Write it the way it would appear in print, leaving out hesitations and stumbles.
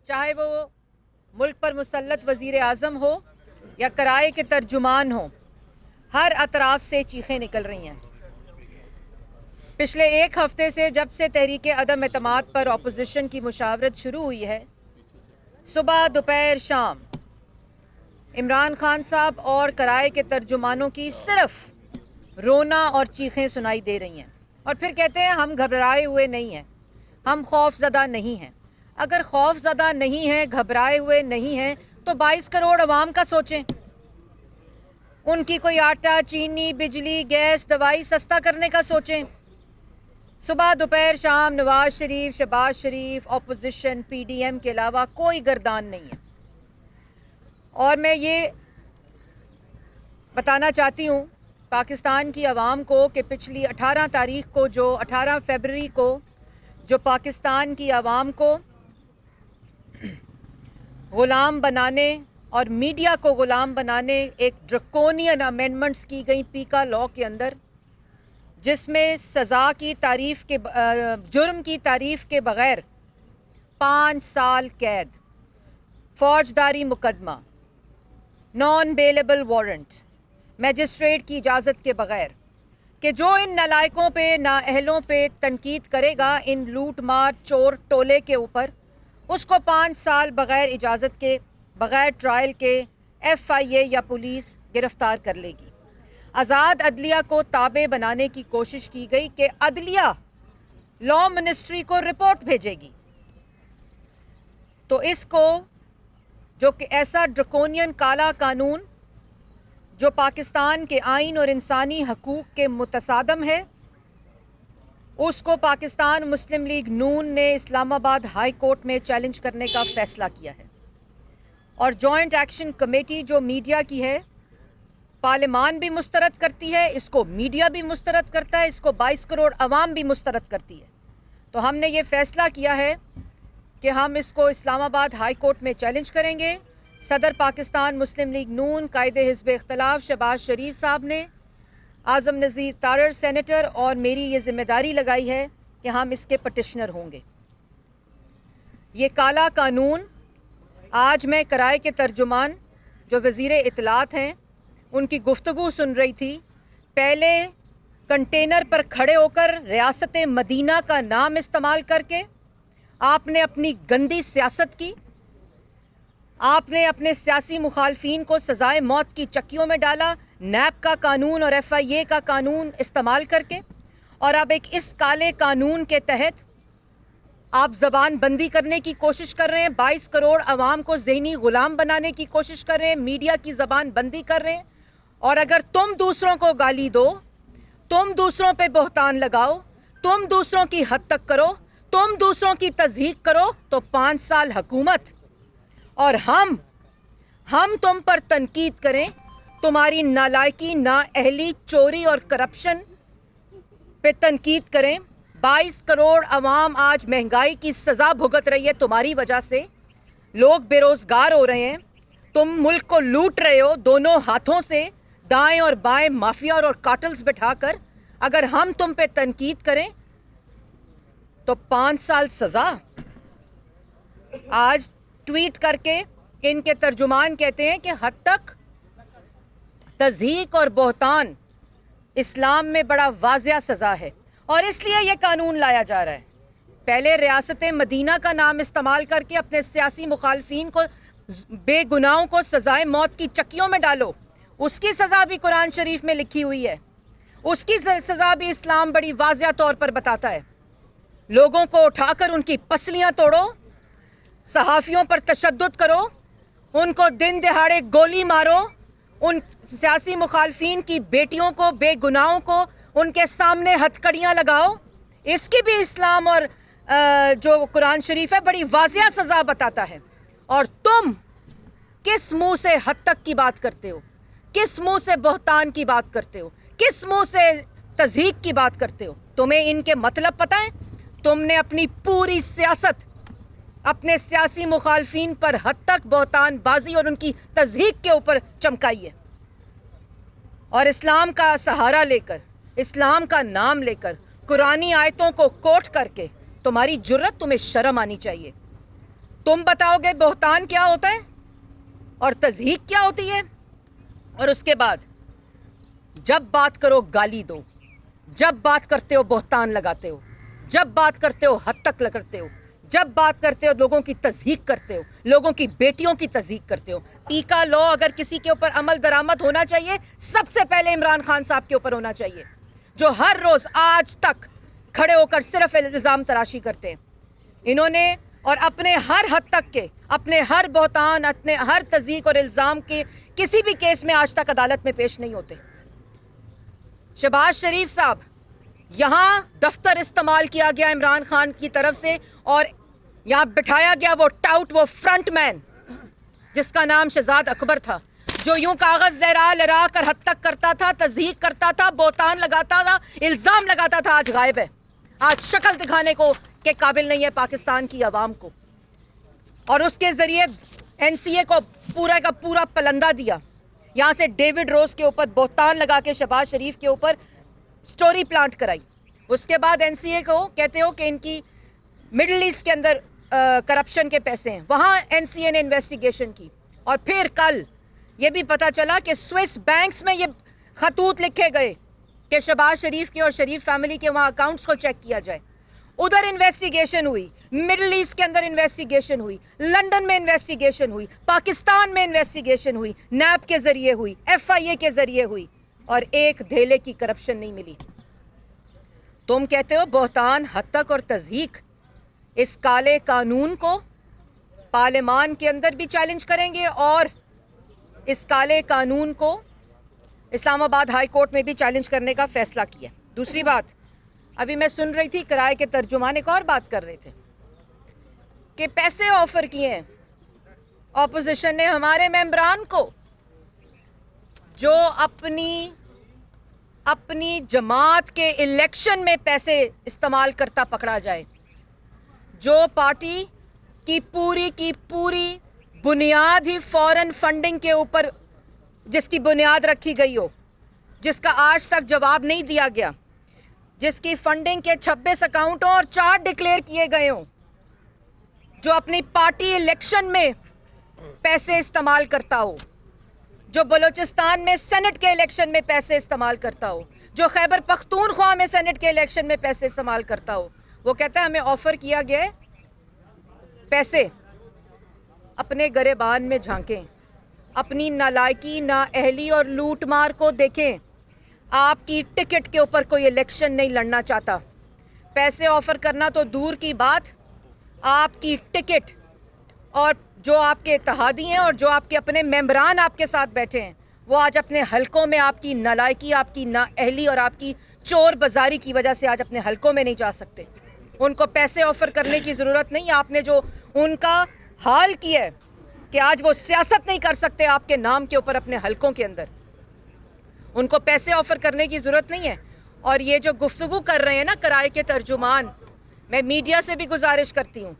चाहे वो मुल्क पर मुसल्लत वज़ीर आज़म हो या कराए के तर्जुमान हो, हर अतराफ से चीखें निकल रही हैं। पिछले एक हफ्ते से जब से तहरीक अदम एतमाद पर अपोजिशन की मुशावरत शुरू हुई है, सुबह दोपहर शाम इमरान खान साहब और कराए के तर्जुमानों की सिर्फ रोना और चीखें सुनाई दे रही हैं। और फिर कहते हैं हम घबराए हुए नहीं हैं, हम खौफज़दा नहीं हैं। अगर खौफज़दा नहीं हैं, घबराए हुए नहीं हैं, तो 22 करोड़ अवाम का सोचें। उनकी कोई आटा, चीनी, बिजली, गैस, दवाई सस्ता करने का सोचें। सुबह दोपहर शाम नवाज शरीफ, शहबाज शरीफ, अपोजिशन, PDM के अलावा कोई गर्दान नहीं है। और मैं ये बताना चाहती हूँ पाकिस्तान की आवाम को कि पिछली 18 तारीख को, जो 18 फरवरी को जो पाकिस्तान की आवाम को ग़ुलाम बनाने और मीडिया को ग़ुलाम बनाने एक ड्रकोनियन अमेंडमेंट्स की गई पीका लॉ के अंदर, जिसमें सज़ा की तारीफ़ के जुर्म की तारीफ़ के बग़ैर 5 साल कैद, फौजदारी मुकदमा, नॉन बेलेबल वारंट, मैजिस्ट्रेट की इजाज़त के बग़ैर, कि जो इन नालायकों पे, नाअहलों पे तनकीद करेगा इन लूट मार चोर टोले के ऊपर, उसको 5 साल बग़ैर इजाज़त के, बग़ैर ट्रायल के FIA या पुलिस गिरफ़्तार कर लेगी। आज़ाद अदलिया को ताबे बनाने की कोशिश की गई कि अदलिया लॉ मिनिस्ट्री को रिपोर्ट भेजेगी। तो इसको, जो कि ऐसा ड्रकोनियन काला कानून जो पाकिस्तान के आइन और इंसानी हकूक़ के मुतसादम है, उसको पाकिस्तान मुस्लिम लीग नून ने इस्लामाबाद हाई कोर्ट में चैलेंज करने का फ़ैसला किया है। और जॉइंट एक्शन कमेटी जो मीडिया की है, पार्लिमान भी मुस्तरद करती है, इसको मीडिया भी मुस्तरद करता है, इसको 22 करोड़ अवाम भी मुस्तरद करती है। तो हमने ये फ़ैसला किया है कि हम इसको इस्लामाबाद हाई कोर्ट में चैलेंज करेंगे। सदर पाकिस्तान मुस्लिम लीग नून कायदे हिज़्ब इख्तिलाफ शहबाज शरीफ साहब ने, आज़म नज़ीर तारर सेनेटर और मेरी ये ज़िम्मेदारी लगाई है कि हम इसके पटिशनर होंगे। ये काला कानून आज मैं कराए के तर्जुमान जो वज़ीर इत्तलात हैं उनकी गुफ्तगू सुन रही थी। पहले कंटेनर पर खड़े होकर रियासत मदीना का नाम इस्तेमाल करके आपने अपनी गंदी सियासत की, आपने अपने सियासी मुखालफीन को सज़ाए मौत की चक्कियों में डाला, नैब का कानून और FIA का कानून इस्तेमाल करके। और अब एक इस काले कानून के तहत आप ज़बान बंदी करने की कोशिश कर रहे हैं, 22 करोड़ अवाम को ज़हनी ग़ुलाम बनाने की कोशिश कर रहे हैं, मीडिया की ज़बान बंदी कर रहे हैं। और अगर तुम दूसरों को गाली दो, तुम दूसरों पे बहतान लगाओ, तुम दूसरों की हद तक करो, तुम दूसरों की तज़हीक करो, तो 5 साल हुकूमत और हम तुम पर तनकीद करें, तुम्हारी नालायकी, नाअहली, चोरी और करप्शन पे तनकीद करें। 22 करोड़ अवाम आज महंगाई की सज़ा भुगत रही है तुम्हारी वजह से, लोग बेरोज़गार हो रहे हैं, तुम मुल्क को लूट रहे हो दोनों हाथों से, दाएं और बाएं माफिया और कार्टल्स बिठाकर। अगर हम तुम पे तनकीद करें तो 5 साल सज़ा। आज ट्वीट करके इनके तर्जुमान कहते हैं कि हद तक तज़हीक और बहतान इस्लाम में बड़ा वाज़िया सज़ा है और इसलिए ये कानून लाया जा रहा है। पहले रियासत मदीना का नाम इस्तेमाल करके अपने सियासी मुखालफीन को, बेगुनाहों को सज़ाए मौत की चक्कियों में डालो। उसकी सज़ा भी कुरान शरीफ में लिखी हुई है, उसकी सज़ा भी इस्लाम बड़ी वाज़िया तौर पर बताता है। लोगों को उठाकर उनकी पसलियाँ तोड़ो, सहाफ़ियों पर तशद्दुद करो, उनको दिन दिहाड़े गोली मारो, उन सियासी मुखालफीन की बेटियों को, बेगुनाहों को उनके सामने हथकड़ियाँ लगाओ। इसकी भी इस्लाम और जो कुरान शरीफ है बड़ी वाज़िया सज़ा बताता है। और तुम किस मुंह से हद तक की बात करते हो, किस मुंह से बहतान की बात करते हो, किस मुंह से तज़हीक की बात करते हो? तुम्हें इनके मतलब पता है? तुमने अपनी पूरी सियासत अपने सियासी मुखालफीन पर हद तक बहतान बाजी और उनकी तज़हीक के ऊपर चमकाई है। और इस्लाम का सहारा लेकर, इस्लाम का नाम लेकर, कुरानी आयतों को कोट करके तुम्हारी जुर्रत, तुम्हें शर्म आनी चाहिए। तुम बताओगे बहतान क्या होता है और तज़हीक क्या होती है, और उसके बाद जब बात करो गाली दो, जब बात करते हो बहतान लगाते हो, जब बात करते हो हद तक करते हो, जब बात करते हो लोगों की तज़हीक करते हो, लोगों की बेटियों की तज़हीक करते हो। टीका लॉ अगर किसी के ऊपर अमल दरामद होना चाहिए, सबसे पहले इमरान खान साहब के ऊपर होना चाहिए, जो हर रोज़ आज तक खड़े होकर सिर्फ इल्ज़ाम तराशी करते हैं। इन्होंने और अपने हर हद तक के, अपने हर बहतान, अपने हर तज़हीक और इल्ज़ाम के किसी भी केस में आज तक अदालत में पेश नहीं होते। शहबाज शरीफ साहब, यहाँ दफ्तर इस्तेमाल किया गया इमरान खान की तरफ से और यहाँ बिठाया गया वो टाउट, वो फ्रंट मैन जिसका नाम शहजाद अकबर था, जो यूं कागज लहरा लहरा कर हद तक करता था, तज़हीक करता था, बहतान लगाता था, इल्ज़ाम लगाता था, आज गायब है, आज शक्ल दिखाने को के काबिल नहीं है पाकिस्तान की आवाम को। और उसके ज़रिए NCA को पूरा का पूरा पलंदा दिया। यहाँ से डेविड रोज के ऊपर बहतान लगा के शहबाज शरीफ के ऊपर स्टोरी प्लांट कराई। उसके बाद NCA को कहते हो कि इनकी मिडिल ईस्ट के अंदर करप्शन के पैसे हैं, वहाँ NCA ने इन्वेस्टिगेशन की। और फिर कल ये भी पता चला कि स्विस बैंक्स में ये खतूत लिखे गए कि शहबाज शरीफ के और शरीफ फैमिली के वहाँ अकाउंट्स को चेक किया जाए। उधर इन्वेस्टिगेशन हुई, मिडिल ईस्ट के अंदर इन्वेस्टिगेशन हुई, लंदन में इन्वेस्टिगेशन हुई, पाकिस्तान में इन्वेस्टिगेशन हुई, NAB के ज़रिए हुई, FIA के ज़रिए हुई, और एक धेले की करप्शन नहीं मिली। तुम कहते हो बहतान, हद तक और तज़हीक। इस काले कानून को पार्लियामान के अंदर भी चैलेंज करेंगे और इस काले कानून को इस्लामाबाद हाई कोर्ट में भी चैलेंज करने का फैसला किया। दूसरी बात, अभी मैं सुन रही थी किराए के तर्जुमान एक और बात कर रहे थे कि पैसे ऑफर किए हैं ऑपोजिशन ने हमारे मेंबरान को, जो अपनी जमात के इलेक्शन में पैसे इस्तेमाल करता पकड़ा जाए, जो पार्टी की पूरी बुनियाद ही फॉरेन फंडिंग के ऊपर जिसकी बुनियाद रखी गई हो, जिसका आज तक जवाब नहीं दिया गया, जिसकी फंडिंग के 26 अकाउंट और 4 डिक्लेयर किए गए हों, जो अपनी पार्टी इलेक्शन में पैसे इस्तेमाल करता हो, जो बलूचिस्तान में सेनेट के इलेक्शन में पैसे इस्तेमाल करता हो, जो खैबर पख्तूनख्वा में सेनेट के इलेक्शन में पैसे इस्तेमाल करता हो, वो कहता है हमें ऑफर किया गया है पैसे। अपने गरेबान में झांकें, अपनी नालायकी, नाअहली और लूटमार को देखें। आपकी टिकट के ऊपर कोई इलेक्शन नहीं लड़ना चाहता। पैसे ऑफर करना तो दूर की बात, आपकी टिकट और जो आपके इत्तेहादी हैं और जो आपके अपने मेंबरान आपके साथ बैठे हैं, वो आज अपने हलकों में आपकी नालायकी, आपकी नाअहली और आपकी चोर बाजारी की वजह से आज अपने हलकों में नहीं जा सकते। उनको पैसे ऑफर करने की ज़रूरत नहीं। आपने जो उनका हाल किया है कि आज वो सियासत नहीं कर सकते आपके नाम के ऊपर अपने हलकों के अंदर, उनको पैसे ऑफर करने की ज़रूरत नहीं है। और ये जो गुफ्तगू कर रहे हैं ना किराए के तर्जुमान, मैं मीडिया से भी गुजारिश करती हूँ